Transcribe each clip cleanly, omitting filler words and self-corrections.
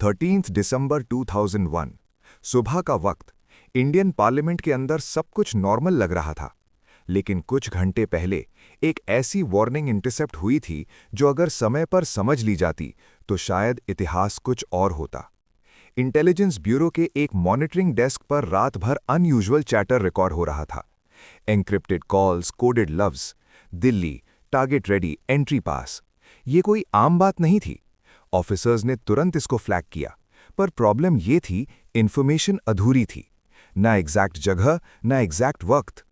13 दिसंबर 2001 सुबह का वक्त। इंडियन पार्लियामेंट के अंदर सब कुछ नॉर्मल लग रहा था, लेकिन कुछ घंटे पहले एक ऐसी वार्निंग इंटरसेप्ट हुई थी जो अगर समय पर समझ ली जाती तो शायद इतिहास कुछ और होता। इंटेलिजेंस ब्यूरो के एक मॉनिटरिंग डेस्क पर रात भर अनयूजुअल चैटर रिकॉर्ड हो रहा था। एन्क्रिप्टेड कॉल्स, कोडेड लफ्ज, दिल्ली, टारगेट रेडी, एंट्री पास। ये कोई आम बात नहीं थी। ऑफिसर्स ने तुरंत इसको फ्लैग किया, पर प्रॉब्लम ये थी, इंफॉर्मेशन अधूरी थी। ना एग्जैक्ट जगह, ना एग्जैक्ट वक्त।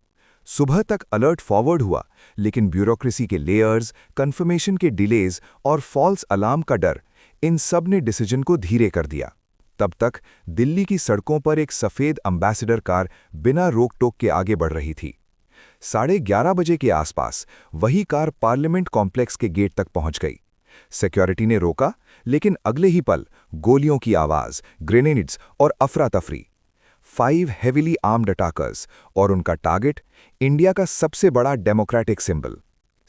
सुबह तक अलर्ट फॉरवर्ड हुआ, लेकिन ब्यूरोक्रेसी के लेयर्स, कंफर्मेशन के डिलेज और फॉल्स अलार्म का डर, इन सब ने डिसीजन को धीरे कर दिया। तब तक दिल्ली की सड़कों पर एक सफेद एम्बेसडर कार बिना रोक टोक के आगे बढ़ रही थी। 11:30 बजे के आसपास वही कार पार्लियामेंट कॉम्प्लेक्स के गेट तक पहुंच गई। सिक्योरिटी ने रोका, लेकिन अगले ही पल गोलियों की आवाज, ग्रेनेड्स और अफरा तफरी। 5 हेविली आर्म्ड अटैकर्स और उनका टारगेट इंडिया का सबसे बड़ा डेमोक्रेटिक सिंबल।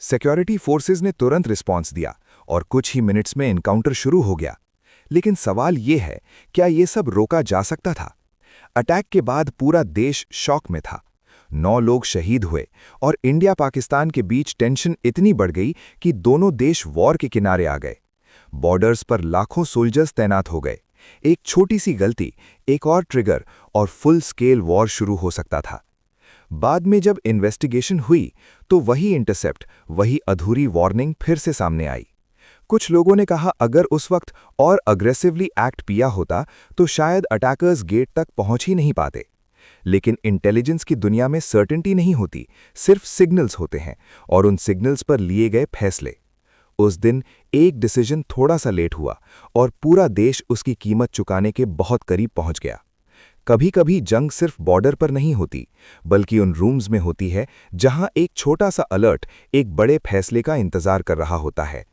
सिक्योरिटी फोर्सेस ने तुरंत रिस्पॉन्स दिया और कुछ ही मिनट्स में एनकाउंटर शुरू हो गया। लेकिन सवाल ये है, क्या ये सब रोका जा सकता था? अटैक के बाद पूरा देश शॉक में था। 9 लोग शहीद हुए और इंडिया पाकिस्तान के बीच टेंशन इतनी बढ़ गई कि दोनों देश वॉर के किनारे आ गए। बॉर्डर्स पर लाखों सोल्जर्स तैनात हो गए। एक छोटी सी गलती, एक और ट्रिगर और फुल स्केल वॉर शुरू हो सकता था। बाद में जब इन्वेस्टिगेशन हुई तो वही इंटरसेप्ट, वही अधूरी वार्निंग फिर से सामने आई। कुछ लोगों ने कहा अगर उस वक्त और अग्रेसिवली एक्ट किया होता तो शायद अटैकर्स गेट तक पहुंच ही नहीं पाते। लेकिन इंटेलिजेंस की दुनिया में सर्टेनिटी नहीं होती, सिर्फ सिग्नल्स होते हैं और उन सिग्नल्स पर लिए गए फैसले। उस दिन एक डिसीजन थोड़ा सा लेट हुआ और पूरा देश उसकी कीमत चुकाने के बहुत करीब पहुंच गया। कभी कभी जंग सिर्फ बॉर्डर पर नहीं होती, बल्कि उन रूम्स में होती है जहां एक छोटा सा अलर्ट एक बड़े फैसले का इंतजार कर रहा होता है।